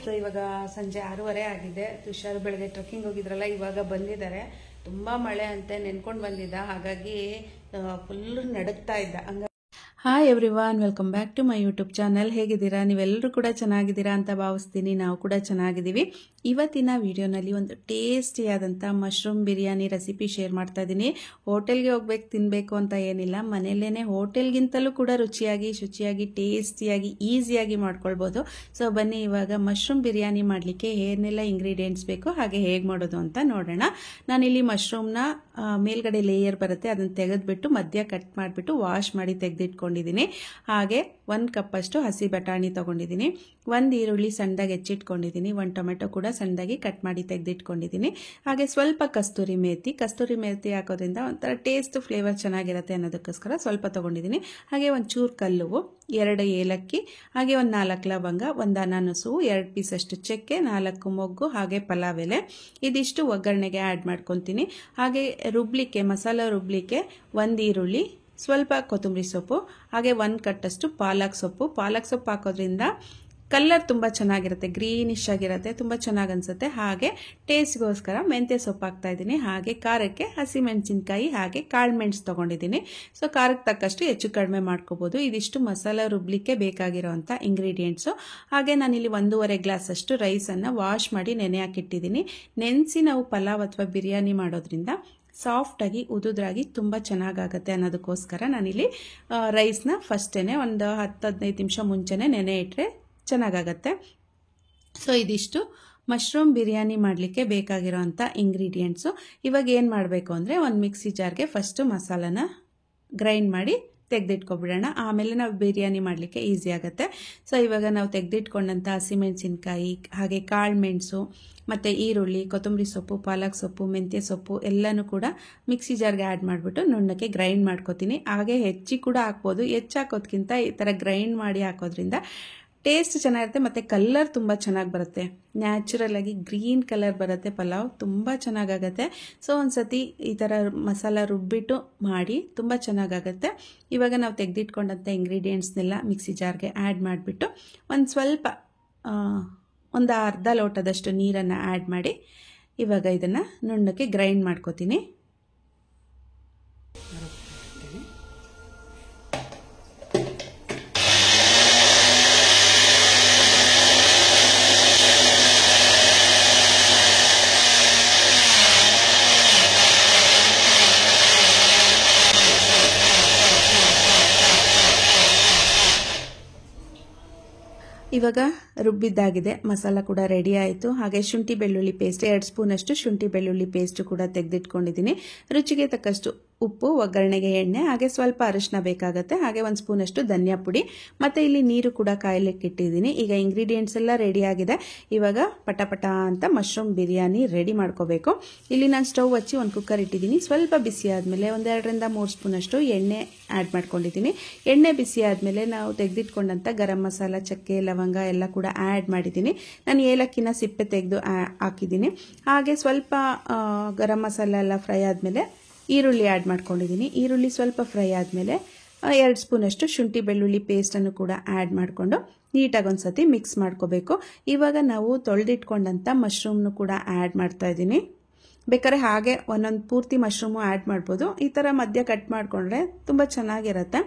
So ಇವಾಗ ಸಂಜೆ 6:30 ಆಗಿದೆ. ತುಷಾರ್ ಬೆಳಗ್ಗೆ ಟ್ರೆಕ್ಕಿಂಗ್ ಹೋಗಿದ್ರಲ್ಲ, ಇವಾಗ ಬಂದಿದ್ದಾರೆ. ತುಂಬ ಮಳೆ ಅಂತೆ, ನೆನ್ಕೊಂಡು ಬಂದಿದ್ದ, ಹಾಗಾಗಿ ಫುಲ್ ನಡುಗ್ತಾ ಇದ್ದ. ಹಂಗಾಗಿ hi everyone, welcome back to my YouTube channel. ಹೇಗಿದ್ದೀರಾ? ನೀವೆಲ್ಲರೂ ಕೂಡ ಚೆನ್ನಾಗಿದ್ದೀರಾ ಅಂತ ಭಾವಿಸ್ತೀನಿ. ನಾವು ಕೂಡ ಚೆನ್ನಾಗಿದ್ದೀವಿ. ಇವತ್ತಿನ ವಿಡಿಯೋನಲ್ಲಿ ಒಂದು ಟೇಸ್ಟಿಯಾದಂಥ ಮಶ್ರೂಮ್ ಬಿರಿಯಾನಿ ರೆಸಿಪಿ ಶೇರ್ ಮಾಡ್ತಾ ಇದ್ದೀನಿ. ಹೋಟೆಲ್ಗೆ ಹೋಗ್ಬೇಕು ತಿನ್ನಬೇಕು ಅಂತ ಏನಿಲ್ಲ, ಮನೆಯಲ್ಲೇ ಹೋಟೆಲ್ಗಿಂತಲೂ ಕೂಡ ರುಚಿಯಾಗಿ, ಶುಚಿಯಾಗಿ, ಟೇಸ್ಟಿಯಾಗಿ, ಈಸಿಯಾಗಿ ಮಾಡ್ಕೊಳ್ಬೋದು. ಸೊ ಬನ್ನಿ ಇವಾಗ ಮಶ್ರೂಮ್ ಬಿರಿಯಾನಿ ಮಾಡಲಿಕ್ಕೆ ಏನೆಲ್ಲ ಇಂಗ್ರೀಡಿಯೆಂಟ್ಸ್ ಬೇಕು, ಹಾಗೆ ಹೇಗೆ ಮಾಡೋದು ಅಂತ ನೋಡೋಣ. ನಾನಿಲ್ಲಿ ಮಶ್ರೂಮ್ನ ಮೇಲ್ಗಡೆ ಲೇಯರ್ ಬರುತ್ತೆ, ಅದನ್ನು ತೆಗೆದುಬಿಟ್ಟು ಮಧ್ಯ ಕಟ್ ಮಾಡಿಬಿಟ್ಟು ವಾಶ್ ಮಾಡಿ ತೆಗೆದಿಟ್ಕೊಂಡಿದ್ದೀನಿ. ಹಾಗೆ 1 ಕಪ್ ಅಷ್ಟು ಹಸಿ ಬಟಾಣಿ ತೊಗೊಂಡಿದ್ದೀನಿ. 1 ಈರುಳ್ಳಿ ಸಣ್ಣದಾಗಿ ಹೆಚ್ಚಿಟ್ಕೊಂಡಿದ್ದೀನಿ. 1 ಟೊಮೆಟೊ ಕೂಡ ಸಣ್ಣದಾಗಿ ಕಟ್ ಮಾಡಿ ತೆಗೆದಿಟ್ಕೊಂಡಿದ್ದೀನಿ. ಹಾಗೆ ಸ್ವಲ್ಪ ಕಸ್ತೂರಿ ಮೇಥಿ ಹಾಕೋದ್ರಿಂದ ಒಂಥರ ಟೇಸ್ಟ್ ಫ್ಲೇವರ್ ಚೆನ್ನಾಗಿರುತ್ತೆ ಅನ್ನೋದಕ್ಕೋಸ್ಕರ ಸ್ವಲ್ಪ ತೊಗೊಂಡಿದ್ದೀನಿ. ಹಾಗೆ ಒಂಚೂರು ಕಲ್ಲುವು, 2 ಏಲಕ್ಕಿ, ಹಾಗೆ 4 ಲವಂಗ, 1 ಅನಾನಸು, 2 ಪೀಸಷ್ಟು ಚಕ್ಕೆ, 4 ಮೊಗ್ಗು, ಹಾಗೆ ಪಲಾವ್ ಎಲೆ. ಇದಿಷ್ಟು ಒಗ್ಗರಣೆಗೆ ಆ್ಯಡ್ ಮಾಡ್ಕೊತೀನಿ. ಹಾಗೆ ಮಸಾಲ ರುಬ್ಲಿಕ್ಕೆ 1 ಈರುಳ್ಳಿ, ಸ್ವಲ್ಪ ಕೊತ್ತಂಬರಿ ಸೊಪ್ಪು, ಹಾಗೆ 1 ಕಟ್ಟಷ್ಟು ಪಾಲಕ್ ಸೊಪ್ಪು ಹಾಕೋದ್ರಿಂದ ಕಲರ್ ತುಂಬ ಚೆನ್ನಾಗಿರುತ್ತೆ, ಗ್ರೀನಿಶ್ ಆಗಿರುತ್ತೆ, ತುಂಬ ಚೆನ್ನಾಗಿ ಅನಿಸುತ್ತೆ. ಹಾಗೆ ಟೇಸ್ಟ್ಗೋಸ್ಕರ ಮೆಂತ್ಯ ಸೊಪ್ಪು ಹಾಕ್ತಾ ಇದ್ದೀನಿ. ಹಾಗೆ ಖಾರಕ್ಕೆ ಹಸಿಮೆಣಸಿನ್ಕಾಯಿ, ಹಾಗೆ ಕಾಳುಮೆಣಸು ತೊಗೊಂಡಿದ್ದೀನಿ. ಸೊ ಖಾರಕ್ಕೆ ತಕ್ಕಷ್ಟು ಹೆಚ್ಚು ಕಡಿಮೆ ಮಾಡ್ಕೋಬೋದು. ಇದಿಷ್ಟು ಮಸಾಲ ರುಬ್ಲಿಕ್ಕೆ ಬೇಕಾಗಿರೋವಂಥ ಇಂಗ್ರೀಡಿಯೆಂಟ್ಸು. ಹಾಗೆ ನಾನಿಲ್ಲಿ 1.5 ಗ್ಲಾಸ್ ಅಷ್ಟು ರೈಸನ್ನು ವಾಶ್ ಮಾಡಿ ನೆನೆ ಹಾಕಿಟ್ಟಿದ್ದೀನಿ. ನೆನೆಸಿ ನಾವು ಪಲಾವ್ ಅಥವಾ ಬಿರಿಯಾನಿ ಮಾಡೋದ್ರಿಂದ ಸಾಫ್ಟಾಗಿ ಉದುದ್ರಾಗಿ ತುಂಬ ಚೆನ್ನಾಗಾಗತ್ತೆ ಅನ್ನೋದಕ್ಕೋಸ್ಕರ ನಾನಿಲ್ಲಿ ರೈಸ್ನ ಫಸ್ಟೇ ಒಂದು 10-15 ನಿಮಿಷ ಮುಂಚೆನೇ ನೆನೆ ಇಟ್ಟರೆ ಚೆನ್ನಾಗಾಗತ್ತೆ. ಸೊ ಇದಿಷ್ಟು ಮಶ್ರೂಮ್ ಬಿರಿಯಾನಿ ಮಾಡಲಿಕ್ಕೆ ಬೇಕಾಗಿರೋವಂಥ ಇಂಗ್ರೀಡಿಯೆಂಟ್ಸು. ಇವಾಗ ಏನು ಮಾಡಬೇಕು ಅಂದರೆ, ಒಂದು ಮಿಕ್ಸಿ ಜಾರ್ಗೆ ಫಸ್ಟು ಮಸಾಲಾನ ಗ್ರೈಂಡ್ ಮಾಡಿ ತೆಗೆದಿಟ್ಕೊಬಿಡೋಣ. ಆಮೇಲೆ ನಾವು ಬಿರಿಯಾನಿ ಮಾಡಲಿಕ್ಕೆ ಈಸಿ ಆಗುತ್ತೆ. ಸೊ ಇವಾಗ ನಾವು ತೆಗೆದಿಟ್ಕೊಂಡಂಥ ಹಸಿಮೆಣಸಿನ್ಕಾಯಿ, ಹಾಗೆ ಕಾಳುಮೆಣಸು, ಮತ್ತು ಈರುಳ್ಳಿ, ಕೊತ್ತಂಬರಿ ಸೊಪ್ಪು, ಪಾಲಕ್ ಸೊಪ್ಪು, ಮೆಂತ್ಯ ಸೊಪ್ಪು ಎಲ್ಲನೂ ಕೂಡ ಮಿಕ್ಸಿ ಜಾರ್ಗೆ ಆ್ಯಡ್ ಮಾಡಿಬಿಟ್ಟು ನುಣ್ಣಕ್ಕೆ ಗ್ರೈಂಡ್ ಮಾಡ್ಕೊತೀನಿ. ಹಾಗೆ ಹೆಚ್ಚಿ ಕೂಡ ಹಾಕ್ಬೋದು. ಹಾಕೋದ್ಕಿಂತ ಈ ಥರ ಗ್ರೈಂಡ್ ಮಾಡಿ ಹಾಕೋದ್ರಿಂದ ಟೇಸ್ಟ್ ಚೆನ್ನಾಗಿರುತ್ತೆ ಮತ್ತು ಕಲರ್ ತುಂಬ ಚೆನ್ನಾಗಿ ಬರುತ್ತೆ. ನ್ಯಾಚುರಲ್ ಆಗಿ ಗ್ರೀನ್ ಕಲರ್ ಬರುತ್ತೆ ಪಲಾವ್, ತುಂಬ ಚೆನ್ನಾಗಾಗತ್ತೆ. ಸೊ ಒಂದ್ಸತಿ ಈ ಥರ ಮಸಾಲ ರುಬ್ಬಿಟ್ಟು ಮಾಡಿ ತುಂಬ ಚೆನ್ನಾಗಾಗತ್ತೆ. ಇವಾಗ ನಾವು ತೆಗೆದಿಟ್ಕೊಂಡಂಥ ಇಂಗ್ರೀಡಿಯೆಂಟ್ಸ್ನೆಲ್ಲ ಮಿಕ್ಸಿ ಜಾರ್ಗೆ ಆ್ಯಡ್ ಮಾಡಿಬಿಟ್ಟು ಒಂದು ಅರ್ಧ ಲೋಟದಷ್ಟು ನೀರನ್ನು ಆ್ಯಡ್ ಮಾಡಿ ಇವಾಗ ಇದನ್ನು ನುಣ್ಣಕ್ಕೆ ಗ್ರೈಂಡ್ ಮಾಡ್ಕೋತೀನಿ. ಇವಾಗ ರುಬ್ಬಿದ್ದಾಗಿದೆ, ಮಸಾಲ ಕೂಡ ರೆಡಿ ಆಯಿತು. ಹಾಗೆ ಶುಂಠಿ ಬೆಳ್ಳುಳ್ಳಿ ಪೇಸ್ಟ್ 2 ಸ್ಪೂನಷ್ಟು ಶುಂಠಿ ಬೆಳ್ಳುಳ್ಳಿ ಪೇಸ್ಟ್ ಕೂಡ ತೆಗೆದಿಟ್ಕೊಂಡಿದ್ದೀನಿ. ರುಚಿಗೆ ತಕ್ಕಷ್ಟು ಉಪ್ಪು, ಒಗ್ಗರಣೆಗೆ ಎಣ್ಣೆ, ಹಾಗೆ ಸ್ವಲ್ಪ ಅರಿಶಿನ ಬೇಕಾಗುತ್ತೆ. ಹಾಗೆ 1 ಸ್ಪೂನಷ್ಟು ಧನಿಯಾ ಪುಡಿ, ಮತ್ತು ಇಲ್ಲಿ ನೀರು ಕೂಡ ಕಾಯಲಿಕ್ಕೆ ಇಟ್ಟಿದ್ದೀನಿ. ಈಗ ಇಂಗ್ರೀಡಿಯೆಂಟ್ಸ್ ಎಲ್ಲ ರೆಡಿ ಆಗಿದೆ. ಇವಾಗ ಪಟ ಅಂತ ಮಶ್ರೂಮ್ ಬಿರಿಯಾನಿ ರೆಡಿ ಮಾಡ್ಕೋಬೇಕು. ಇಲ್ಲಿ ನಾನು ಸ್ಟವ್ ಹಚ್ಚಿ ಒಂದು ಕುಕ್ಕರ್ ಇಟ್ಟಿದ್ದೀನಿ. ಸ್ವಲ್ಪ ಬಿಸಿ ಆದಮೇಲೆ 1-2-3 ಸ್ಪೂನಷ್ಟು ಎಣ್ಣೆ ಆ್ಯಡ್ ಮಾಡ್ಕೊಂಡಿದ್ದೀನಿ. ಎಣ್ಣೆ ಬಿಸಿ ಆದಮೇಲೆ ನಾವು ತೆಗೆದಿಟ್ಕೊಂಡಂಥ ಗರಂ ಮಸಾಲ, ಚಕ್ಕೆ, ಲವಂಗ ಎಲ್ಲ ಕೂಡ ಆ್ಯಡ್ ಮಾಡಿದ್ದೀನಿ. ನಾನು ಏಲಕ್ಕಿನ ಸಿಪ್ಪೆ ತೆಗೆದು ಹಾಕಿದ್ದೀನಿ. ಹಾಗೆ ಸ್ವಲ್ಪ ಗರಂ ಮಸಾಲ ಎಲ್ಲ ಫ್ರೈ ಆದಮೇಲೆ ಈರುಳ್ಳಿ ಆ್ಯಡ್ ಮಾಡ್ಕೊಂಡಿದ್ದೀನಿ. ಈರುಳ್ಳಿ ಸ್ವಲ್ಪ ಫ್ರೈ ಆದಮೇಲೆ 2 ಸ್ಪೂನಷ್ಟು ಶುಂಠಿ ಬೆಳ್ಳುಳ್ಳಿ ಪೇಸ್ಟನ್ನು ಕೂಡ ಆ್ಯಡ್ ಮಾಡಿಕೊಂಡು ನೀಟಾಗಿ ಒಂದು ಸತಿ ಮಿಕ್ಸ್ ಮಾಡ್ಕೋಬೇಕು. ಇವಾಗ ನಾವು ತೊಳೆದಿಟ್ಕೊಂಡಂಥ ಮಶ್ರೂಮ್ನು ಕೂಡ ಆ್ಯಡ್ ಮಾಡ್ತಾ ಇದ್ದೀನಿ. ಬೇಕಾದ್ರೆ ಹಾಗೆ ಒಂದೊಂದು ಪೂರ್ತಿ ಮಶ್ರೂಮು ಆ್ಯಡ್ ಮಾಡ್ಬೋದು. ಈ ಥರ ಮಧ್ಯ ಕಟ್ ಮಾಡಿಕೊಂಡ್ರೆ ತುಂಬ ಚೆನ್ನಾಗಿರುತ್ತೆ.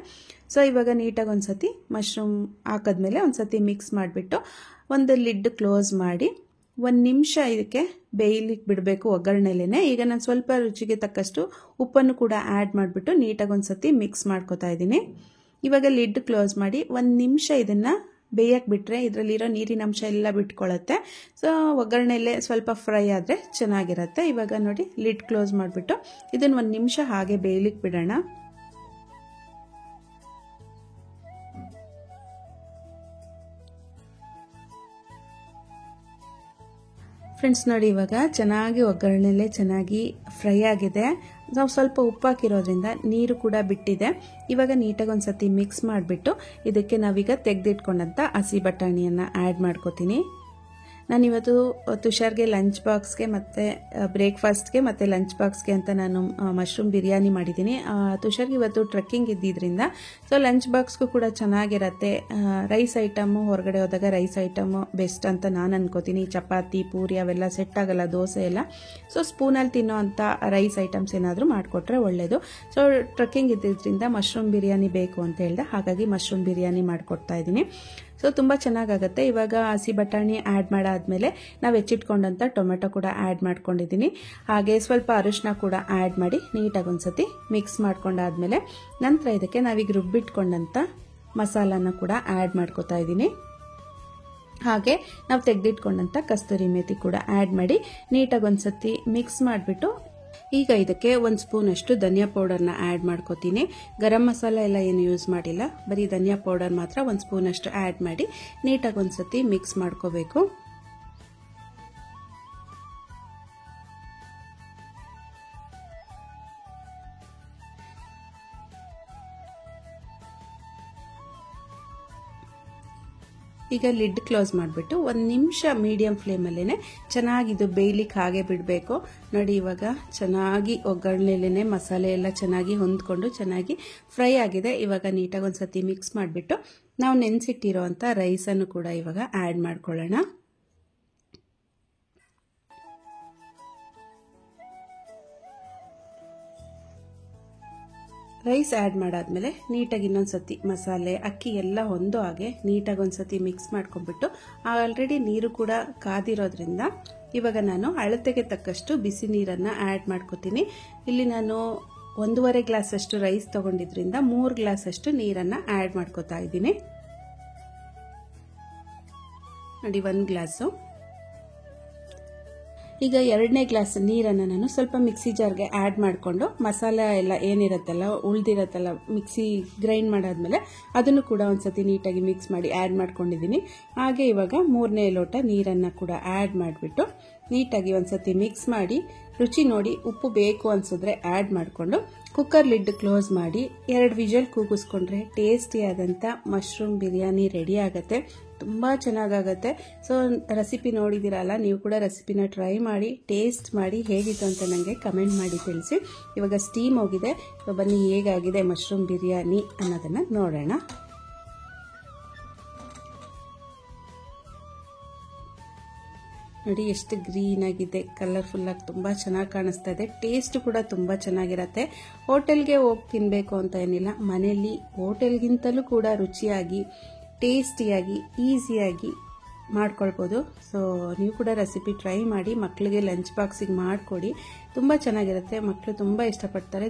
ಸೊ ಇವಾಗ ನೀಟಾಗಿ ಒಂದು ಸತಿ ಮಶ್ರೂಮ್ ಹಾಕಿದ್ಮೇಲೆ ಒಂದು ಸತಿ ಮಿಕ್ಸ್ ಮಾಡಿಬಿಟ್ಟು ಒಂದು ಲಿಡ್ ಕ್ಲೋಸ್ ಮಾಡಿ 1 ನಿಮಿಷ ಇದಕ್ಕೆ ಬೇಯಲಿಕ್ಕೆ ಬಿಡಬೇಕು ಒಗ್ಗರಣೆಲೇ. ಈಗ ನಾನು ಸ್ವಲ್ಪ ರುಚಿಗೆ ತಕ್ಕಷ್ಟು ಉಪ್ಪನ್ನು ಕೂಡ ಆ್ಯಡ್ ಮಾಡಿಬಿಟ್ಟು ನೀಟಾಗಿ ಒಂದು ಸತಿ ಮಿಕ್ಸ್ ಮಾಡ್ಕೋತಾ ಇದ್ದೀನಿ. ಇವಾಗ ಲಿಡ್ ಕ್ಲೋಸ್ ಮಾಡಿ 1 ನಿಮಿಷ ಇದನ್ನು ಬೇಯಕ್ಕೆ ಬಿಟ್ಟರೆ ಇದರಲ್ಲಿರೋ ನೀರಿನ ಅಂಶ ಎಲ್ಲ ಬಿಟ್ಕೊಳ್ಳುತ್ತೆ. ಸೊ ಒಗ್ಗರಣೆಯಲ್ಲೇ ಸ್ವಲ್ಪ ಫ್ರೈ ಆದರೆ ಚೆನ್ನಾಗಿರುತ್ತೆ. ಇವಾಗ ನೋಡಿ, ಲಿಡ್ ಕ್ಲೋಸ್ ಮಾಡಿಬಿಟ್ಟು ಇದನ್ನು 1 ನಿಮಿಷ ಹಾಗೆ ಬೇಯಲಿಕ್ಕೆ ಬಿಡೋಣ. ಫ್ರೆಂಡ್ಸ್ ನೋಡಿ, ಇವಾಗ ಚೆನ್ನಾಗಿ ಒಗ್ಗರಣೆಯಲ್ಲೇ ಚೆನ್ನಾಗಿ ಫ್ರೈ ಆಗಿದೆ. ನಾವು ಸ್ವಲ್ಪ ಉಪ್ಪು ಹಾಕಿರೋದ್ರಿಂದ ನೀರು ಕೂಡ ಬಿಟ್ಟಿದೆ. ಇವಾಗ ನೀಟಾಗಿ ಒಂದು ಸತಿ ಮಿಕ್ಸ್ ಮಾಡಿಬಿಟ್ಟು ಇದಕ್ಕೆ ನಾವೀಗ ತೆಗೆದಿಟ್ಕೊಂಡಂಥ ಹಸಿ ಬಟಾಣಿಯನ್ನು ಆ್ಯಡ್ ಮಾಡ್ಕೋತೀನಿ. ನಾನಿವತ್ತು ತುಷಾರ್ಗೆ ಲಂಚ್ ಬಾಕ್ಸ್ಗೆ ಮತ್ತು ಬ್ರೇಕ್ಫಾಸ್ಟ್ಗೆ ಮತ್ತು ಲಂಚ್ ಬಾಕ್ಸ್ಗೆ ಅಂತ ನಾನು ಮಶ್ರೂಮ್ ಬಿರಿಯಾನಿ ಮಾಡಿದ್ದೀನಿ. ತುಷಾರ್ಗೆ ಇವತ್ತು ಟ್ರೆಕ್ಕಿಂಗ್ ಇದ್ದಿದ್ದರಿಂದ ಸೊ ಲಂಚ್ ಬಾಕ್ಸ್ಗೂ ಕೂಡ ಚೆನ್ನಾಗಿರತ್ತೆ. ರೈಸ್ ಐಟಮು ಹೊರಗಡೆ ಹೋದಾಗ ರೈಸ್ ಐಟಮು ಬೆಸ್ಟ್ ಅಂತ ನಾನು ಅನ್ಕೋತೀನಿ. ಚಪಾತಿ ಪೂರಿ ಅವೆಲ್ಲ ಸೆಟ್ ಆಗಲ್ಲ, ದೋಸೆ ಎಲ್ಲ. ಸೊ ಸ್ಪೂನಲ್ಲಿ ತಿನ್ನೋ ಅಂಥ ರೈಸ್ ಐಟಮ್ಸ್ ಏನಾದರೂ ಮಾಡಿಕೊಟ್ರೆ ಒಳ್ಳೆಯದು. ಸೊ ಟ್ರೆಕ್ಕಿಂಗ್ ಇದ್ದಿದ್ದರಿಂದ ಮಶ್ರೂಮ್ ಬಿರಿಯಾನಿ ಬೇಕು ಅಂತ ಹೇಳಿದೆ, ಹಾಗಾಗಿ ಮಶ್ರೂಮ್ ಬಿರಿಯಾನಿ ಮಾಡಿಕೊಡ್ತಾ ಇದ್ದೀನಿ. ಸೊ ತುಂಬ ಚೆನ್ನಾಗಾಗುತ್ತೆ. ಇವಾಗ ಹಸಿ ಬಟಾಣಿ ಆ್ಯಡ್ ಮಾಡಾದ್ಮೇಲೆ ನಾವು ಹೆಚ್ಚಿಟ್ಕೊಂಡಂಥ ಟೊಮೆಟೊ ಕೂಡ ಆ್ಯಡ್ ಮಾಡ್ಕೊಂಡಿದ್ದೀನಿ. ಹಾಗೆ ಸ್ವಲ್ಪ ಅರಿಶಿನ ಕೂಡ ಆ್ಯಡ್ ಮಾಡಿ ನೀಟಾಗಿ ಒಂದ್ಸತಿ ಮಿಕ್ಸ್ ಮಾಡ್ಕೊಂಡಾದ್ಮೇಲೆ ನಂತರ ಇದಕ್ಕೆ ನಾವೀಗ ರುಬ್ಬಿಟ್ಕೊಂಡಂಥ ಮಸಾಲಾನ ಕೂಡ ಆ್ಯಡ್ ಮಾಡ್ಕೊತಾ ಇದ್ದೀನಿ. ಹಾಗೆ ನಾವು ತೆಗೆದಿಟ್ಕೊಂಡಂಥ ಕಸ್ತೂರಿ ಮೇಥಿ ಕೂಡ ಆ್ಯಡ್ ಮಾಡಿ ನೀಟಾಗಿ ಒಂದ್ಸತಿ ಮಿಕ್ಸ್ ಮಾಡಿಬಿಟ್ಟು ಈಗ ಇದಕ್ಕೆ 1 ಸ್ಪೂನಷ್ಟು ಧನಿಯಾ ಪೌಡರ್ನ ಆ್ಯಡ್ ಮಾಡ್ಕೋತೀನಿ. ಗರಂ ಮಸಾಲ ಎಲ್ಲ ಏನು ಯೂಸ್ ಮಾಡಿಲ್ಲ, ಬರೀ ಧನಿಯಾ ಪೌಡರ್ ಮಾತ್ರ 1 ಸ್ಪೂನಷ್ಟು ಆ್ಯಡ್ ಮಾಡಿ ನೀಟಾಗಿ ಒಂದ್ಸತಿ ಮಿಕ್ಸ್ ಮಾಡ್ಕೋಬೇಕು. ಈಗ ಲಿಡ್ ಕ್ಲೋಸ್ ಮಾಡಿಬಿಟ್ಟು 1 ನಿಮಿಷ ಮೀಡಿಯಂ ಫ್ಲೇಮಲ್ಲೇ ಚೆನ್ನಾಗಿದು ಬೇಯ್ಲಿಕ್ಕೆ ಹಾಗೆ ಬಿಡಬೇಕು. ನೋಡಿ ಇವಾಗ ಚೆನ್ನಾಗಿ ಒಗ್ಗರಣೆಲೇನೆ ಮಸಾಲೆ ಎಲ್ಲ ಚೆನ್ನಾಗಿ ಹೊಂದ್ಕೊಂಡು ಚೆನ್ನಾಗಿ ಫ್ರೈ ಆಗಿದೆ. ಇವಾಗ ನೀಟಾಗಿ ಒಂದ್ಸತಿ ಮಿಕ್ಸ್ ಮಾಡಿಬಿಟ್ಟು ನಾವು ನೆನೆಸಿಟ್ಟಿರೋ ಅಂಥ ರೈಸನ್ನು ಕೂಡ ಇವಾಗ ಆ್ಯಡ್ ಮಾಡ್ಕೊಳ್ಳೋಣ. ರೈಸ್ ಆ್ಯಡ್ ಮಾಡಾದ್ಮೇಲೆ ನೀಟಾಗಿ ಇನ್ನೊಂದ್ಸತಿ ಮಸಾಲೆ ಅಕ್ಕಿ ಎಲ್ಲ ಹೊಂದೋ ಹಾಗೆ ನೀಟಾಗಿ ಒಂದ್ಸತಿ ಮಿಕ್ಸ್ ಮಾಡ್ಕೊಂಡ್ಬಿಟ್ಟು ಆಲ್ರೆಡಿ ನೀರು ಕೂಡ ಕಾದಿರೋದ್ರಿಂದ ಇವಾಗ ನಾನು ಅಳತೆಗೆ ತಕ್ಕಷ್ಟು ಬಿಸಿ ನೀರನ್ನು ಆ್ಯಡ್ ಮಾಡ್ಕೋತೀನಿ. ಇಲ್ಲಿ ನಾನು 1.5 ಗ್ಲಾಸ್ ಅಷ್ಟು ರೈಸ್ ತಗೊಂಡಿದ್ರಿಂದ 3 ಗ್ಲಾಸ್ ಅಷ್ಟು ನೀರನ್ನು ಆ್ಯಡ್ ಮಾಡ್ಕೋತಾ ಇದ್ದೀನಿ. ನೋಡಿ 1 ಗ್ಲಾಸು. ಈಗ 2ನೇ ಗ್ಲಾಸ್ ನೀರನ್ನು ನಾನು ಸ್ವಲ್ಪ ಮಿಕ್ಸಿ ಜಾರ್ಗೆ ಆ್ಯಡ್ ಮಾಡಿಕೊಂಡು ಮಸಾಲೆ ಎಲ್ಲ ಏನಿರುತ್ತಲ್ಲ ಉಳಿದಿರತ್ತಲ್ಲ ಮಿಕ್ಸಿ ಗ್ರೈಂಡ್ ಮಾಡಾದ್ಮೇಲೆ ಅದನ್ನು ಕೂಡ ಒಂದ್ಸತಿ ನೀಟಾಗಿ ಮಿಕ್ಸ್ ಮಾಡಿ ಆ್ಯಡ್ ಮಾಡ್ಕೊಂಡಿದ್ದೀನಿ. ಹಾಗೆ ಇವಾಗ 3ನೇ ಲೋಟ ನೀರನ್ನು ಕೂಡ ಆ್ಯಡ್ ಮಾಡಿಬಿಟ್ಟು ನೀಟಾಗಿ ಒಂದ್ಸತಿ ಮಿಕ್ಸ್ ಮಾಡಿ ರುಚಿ ನೋಡಿ ಉಪ್ಪು ಬೇಕು ಅನ್ಸಿದ್ರೆ ಆ್ಯಡ್ ಮಾಡಿಕೊಂಡು ಕುಕ್ಕರ್ ಲಿಡ್ ಕ್ಲೋಸ್ ಮಾಡಿ 2 ವಿಜಲ್ ಕೂಗಿಸ್ಕೊಂಡ್ರೆ ಟೇಸ್ಟಿಯಾದಂಥ ಮಶ್ರೂಮ್ ಬಿರಿಯಾನಿ ರೆಡಿ ಆಗುತ್ತೆ. ತುಂಬ ಚೆನ್ನಾಗಾಗತ್ತೆ. ಸೊ ರೆಸಿಪಿ ನೋಡಿದ್ದೀರಲ್ಲ, ನೀವು ಕೂಡ ರೆಸಿಪಿನ ಟ್ರೈ ಮಾಡಿ ಟೇಸ್ಟ್ ಮಾಡಿ ಹೇಗಿತ್ತು ಅಂತ ನನಗೆ ಕಮೆಂಟ್ ಮಾಡಿ ತಿಳಿಸಿ. ಇವಾಗ ಸ್ಟೀಮ್ ಹೋಗಿದೆ. ಸೊ ಬನ್ನಿ ಹೇಗಾಗಿದೆ ಮಶ್ರೂಮ್ ಬಿರಿಯಾನಿ ಅನ್ನೋದನ್ನು ನೋಡೋಣ. ನೋಡಿ ಎಷ್ಟು ಗ್ರೀನ್ ಆಗಿದೆ, ಕಲರ್ಫುಲ್ಲಾಗಿ ತುಂಬ ಚೆನ್ನಾಗಿ ಕಾಣಿಸ್ತಾ ಇದೆ. ಟೇಸ್ಟ್ ಕೂಡ ತುಂಬ ಚೆನ್ನಾಗಿರುತ್ತೆ. ಹೋಟೆಲ್ಗೆ ಹೋಗಿ ತಿನ್ನಬೇಕು ಅಂತ ಏನಿಲ್ಲ, ಮನೆಯಲ್ಲಿ ಹೋಟೆಲ್ಗಿಂತಲೂ ಕೂಡ ರುಚಿಯಾಗಿ ಟೇಸ್ಟಿಯಾಗಿ ಈಸಿಯಾಗಿ ಮಾಡ್ಕೊಳ್ಬೋದು. ಸೊ ನೀವು ಕೂಡ ರೆಸಿಪಿ ಟ್ರೈ ಮಾಡಿ ಮಕ್ಕಳಿಗೆ ಲಂಚ್ ಬಾಕ್ಸಿಗೆ ಮಾಡಿಕೊಡಿ, ತುಂಬ ಚೆನ್ನಾಗಿರುತ್ತೆ. ಮಕ್ಕಳು ತುಂಬ ಇಷ್ಟಪಡ್ತಾರೆ.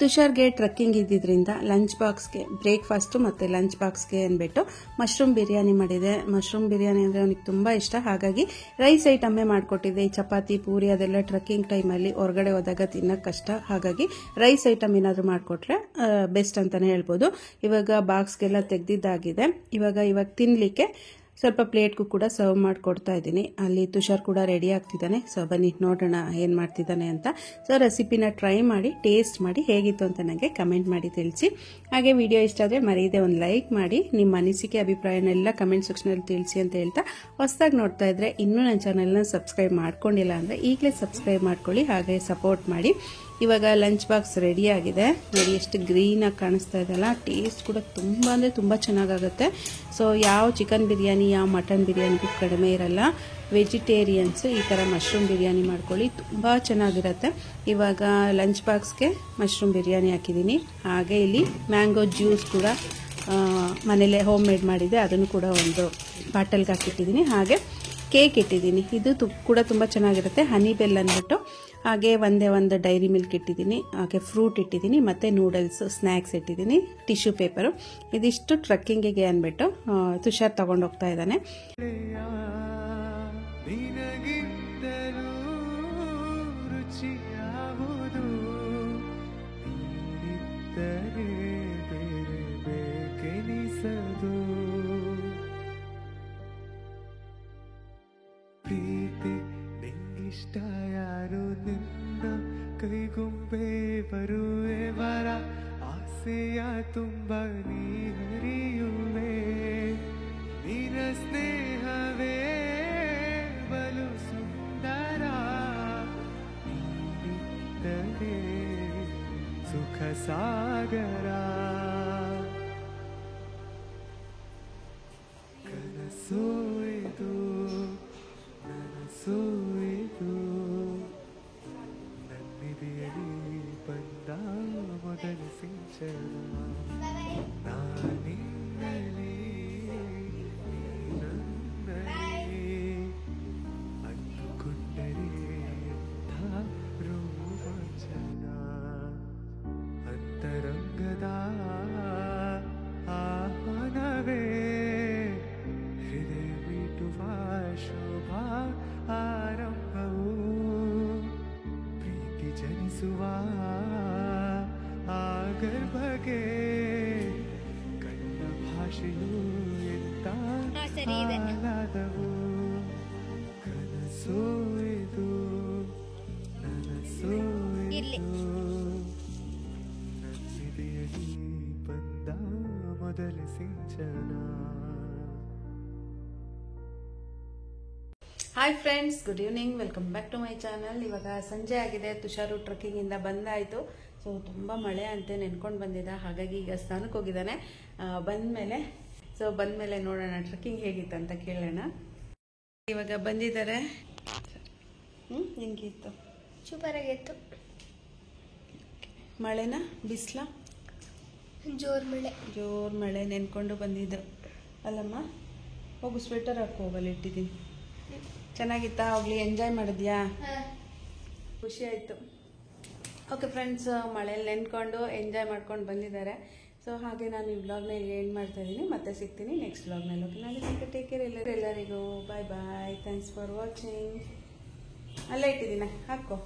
ತುಷಾರ್ಗೆ ಟ್ರೆಕ್ಕಿಂಗ್ ಇದ್ದಿದ್ದರಿಂದ ಲಂಚ್ ಬಾಕ್ಸ್ಗೆ ಬ್ರೇಕ್ಫಾಸ್ಟು ಮತ್ತು ಲಂಚ್ ಬಾಕ್ಸ್ಗೆ ಅಂದ್ಬಿಟ್ಟು ಮಶ್ರೂಮ್ ಬಿರಿಯಾನಿ ಮಾಡಿದೆ. ಮಶ್ರೂಮ್ ಬಿರಿಯಾನಿ ಅಂದರೆ ಅವನಿಗೆ ತುಂಬ ಇಷ್ಟ, ಹಾಗಾಗಿ ರೈಸ್ ಐಟಮ್ಮೇ ಮಾಡಿಕೊಟ್ಟಿದ್ದೆ. ಈ ಚಪಾತಿ ಪೂರಿ ಅದೆಲ್ಲ ಟ್ರೆಕ್ಕಿಂಗ್ ಟೈಮಲ್ಲಿ ಹೊರಗಡೆ ಹೋದಾಗ ತಿನ್ನೋಕ್ಕೆ ಕಷ್ಟ, ಹಾಗಾಗಿ ರೈಸ್ ಐಟಮ್ ಏನಾದರೂ ಮಾಡಿಕೊಟ್ರೆ ಬೆಸ್ಟ್ ಅಂತಲೇ ಹೇಳ್ಬೋದು. ಇವಾಗ ಬಾಕ್ಸ್ಗೆಲ್ಲ ತೆಗೆದಿದ್ದಾಗಿದೆ. ಇವಾಗ ತಿನ್ನಲಿಕ್ಕೆ ಸ್ವಲ್ಪ ಪ್ಲೇಟ್ಗೂ ಕೂಡ ಸರ್ವ್ ಮಾಡಿಕೊಡ್ತಾ ಇದ್ದೀನಿ. ಅಲ್ಲಿ ತುಷಾರ್ ಕೂಡ ರೆಡಿ ಆಗ್ತಿದ್ದಾನೆ. ಸೊ ಬನ್ನಿ ನೋಡೋಣ ಏನು ಮಾಡ್ತಿದ್ದಾನೆ ಅಂತ. ಸೊ ರೆಸಿಪಿನ ಟ್ರೈ ಮಾಡಿ ಟೇಸ್ಟ್ ಮಾಡಿ ಹೇಗಿತ್ತು ಅಂತ ನನಗೆ ಕಮೆಂಟ್ ಮಾಡಿ ತಿಳಿಸಿ. ಹಾಗೆ ವಿಡಿಯೋ ಇಷ್ಟ ಆದರೆ ಮರೆಯದೆ ಒಂದು ಲೈಕ್ ಮಾಡಿ, ನಿಮ್ಮ ಅನಿಸಿಕೆ ಅಭಿಪ್ರಾಯನೆಲ್ಲ ಕಮೆಂಟ್ ಸೆಕ್ಷನಲ್ಲಿ ತಿಳಿಸಿ ಅಂತ ಹೇಳ್ತಾ, ಹೊಸದಾಗಿ ನೋಡ್ತಾ ಇದ್ರೆ ಇನ್ನೂ ನನ್ನ ಚಾನಲ್ನ ಸಬ್ಸ್ಕ್ರೈಬ್ ಮಾಡ್ಕೊಂಡಿಲ್ಲ ಅಂದರೆ ಈಗಲೇ ಸಬ್ಸ್ಕ್ರೈಬ್ ಮಾಡ್ಕೊಳ್ಳಿ, ಹಾಗೆ ಸಪೋರ್ಟ್ ಮಾಡಿ. ಇವಾಗ ಲಂಚ್ ಬಾಕ್ಸ್ ರೆಡಿ ಆಗಿದೆ. ನೋಡಿ ಎಷ್ಟು ಗ್ರೀನಾಗಿ ಕಾಣಿಸ್ತಾ ಇದೆಯಲ್ಲ. ಟೇಸ್ಟ್ ಕೂಡ ತುಂಬ ಅಂದರೆ ತುಂಬ ಚೆನ್ನಾಗಾಗುತ್ತೆ. ಸೊ ಯಾವ ಚಿಕನ್ ಬಿರಿಯಾನಿ ಯಾವ ಮಟನ್ ಬಿರಿಯಾನಿಗೂ ಕಡಿಮೆ ಇರಲ್ಲ. ವೆಜಿಟೇರಿಯನ್ಸ್ ಈ ಥರ ಮಶ್ರೂಮ್ ಬಿರಿಯಾನಿ ಮಾಡ್ಕೊಳ್ಳಿ, ತುಂಬ ಚೆನ್ನಾಗಿರುತ್ತೆ. ಇವಾಗ ಲಂಚ್ ಬಾಕ್ಸ್ಗೆ ಮಶ್ರೂಮ್ ಬಿರಿಯಾನಿ ಹಾಕಿದ್ದೀನಿ. ಹಾಗೆ ಇಲ್ಲಿ ಮ್ಯಾಂಗೋ ಜ್ಯೂಸ್ ಕೂಡ ಮನೇಲೆ ಹೋಮ್ ಮೇಡ್ ಮಾಡಿದೆ, ಅದನ್ನು ಕೂಡ ಒಂದು ಬಾಟಲ್ಗೆ ಹಾಕಿಟ್ಟಿದ್ದೀನಿ. ಹಾಗೆ ಕೇಕ್ ಇಟ್ಟಿದ್ದೀನಿ, ಇದು ಕೂಡ ತುಂಬ ಚೆನ್ನಾಗಿರುತ್ತೆ. ಹನಿ ಬೆಲ್ ಅಂದ್ಬಿಟ್ಟು. ಹಾಗೆ ಒಂದು ಡೈರಿ ಮಿಲ್ಕ್ ಇಟ್ಟಿದ್ದೀನಿ, ಹಾಗೆ ಫ್ರೂಟ್ ಇಟ್ಟಿದ್ದೀನಿ, ಮತ್ತು ನೂಡಲ್ಸ್ ಸ್ನ್ಯಾಕ್ಸ್ ಇಟ್ಟಿದ್ದೀನಿ, ಟಿಶ್ಯೂ ಪೇಪರು. ಇದಿಷ್ಟು ಟ್ರೆಕ್ಕಿಂಗಿಗೆ ಅಂದ್ಬಿಟ್ಟು ತುಷಾರ್ ತಗೊಂಡು ಹೋಗ್ತಾ ಇದ್ದಾನೆ. ಪ್ರೀತಿ ನಿಂಗಿಷ್ಟ ಯಾರು ನಿನ್ನ ಕೈಗೊಂಬೆ ಬರುವೆ ವರ ಆಸೆಯ ತುಂಬ ನೀ ಹರಿಯುವೆ ನಿನ್ನ ಸ್ನೇಹವೇ ಸಾಗರ ಕನಸು ಇದು ನನಸು ಇದು ನನ್ನಿದೆಯಲಿ ಬಂದ ಮೊದಲ ಸಿಂಚನ ನಾನಿನ್ನಲಿ ನೀ ನನ್ನಲ್ಲಿ ಅಂದುಕೊಂಡರೆ ಎಂಥ ರೋಮಾಂಚನ ಅಂತರಂಗದ ಆಹ್ವಾನವೇ ಹೃದಯ ಮೀಟುವ ಶೋಭಾ ಆರಂಭವು ಪ್ರೀತಿ ಜನಿಸುವ ಆಗರ್ಭಗೆ ಕಣ್ಣ ಭಾಷೆಯು ಎಂತ ಆಹ್ಲಾದವು ಕನಸು ಇದು ನನಸು ಇದು ನನ್ನಿದೆಯಲಿ ಬಂದ ಮೊದಲ Sinchana. Hi friends, good evening, welcome back to my channel. ಇವಾಗ ಸಂಜೆ ಆಗಿದೆ, ತುಷಾರು ಟ್ರೆಕ್ಕಿಂಗಿಂದ ಬಂದಾಯಿತು. ಸೊ ತುಂಬ ಮಳೆ ಅಂತೆ ನೆನ್ಕೊಂಡು ಬಂದಿದ್ದ, ಹಾಗಾಗಿ ಈಗ ಸ್ನಾನಕ್ಕೆ ಹೋಗಿದ್ದಾನೆ. ಬಂದಮೇಲೆ ನೋಡೋಣ ಟ್ರೆಕ್ಕಿಂಗ್ ಹೇಗಿತ್ತು ಅಂತ ಕೇಳೋಣ. ಇವಾಗ ಬಂದಿದ್ದಾರೆ. ಹೆಂಗಿತ್ತು? ಸೂಪರ್ ಆಗಿತ್ತು. ಮಳೆನ ಬಿಸಿಲ? ಜೋರ್ ಮಳೆ ನೆನ್ಕೊಂಡು ಬಂದಿದ್ದು ಅಲ್ಲಮ್ಮ. ಹೋಗು, ಸ್ವೆಟರ್ ಹಾಕಿ ಹೋಗಲ್ಲಿ ಇಟ್ಟಿದ್ದೀನಿ. ಚೆನ್ನಾಗಿತ್ತಾ? ಹೋಗ್ಲಿ, ಎಂಜಾಯ್ ಮಾಡಿದ್ಯಾ? ಖುಷಿ ಆಯಿತು. ಓಕೆ ಫ್ರೆಂಡ್ಸ್, ಮಳೆಯಲ್ಲಿ ನೆನ್ಕೊಂಡು ಎಂಜಾಯ್ ಮಾಡ್ಕೊಂಡು ಬಂದಿದ್ದಾರೆ. ಸೊ ಹಾಗೆ ನಾನು ಈ ವ್ಲಾಗ್ನ ಇಲ್ಲಿ ಎಂಡ್ ಮಾಡ್ತಾ ಇದ್ದೀನಿ. ಮತ್ತೆ ಸಿಗ್ತೀನಿ ನೆಕ್ಸ್ಟ್ ವ್ಲಾಗ್ನಲ್ಲಿ. ಓಕೆ, ನಾನು ಟೇಕ್ ಕೇರ್ ಎಲ್ಲರಿಗೂ. Bye bye. Thanks for watching. ಅಲ್ಲೇ ಇಟ್ಟಿದ್ದೀನಿ, ಹಾಕೋ.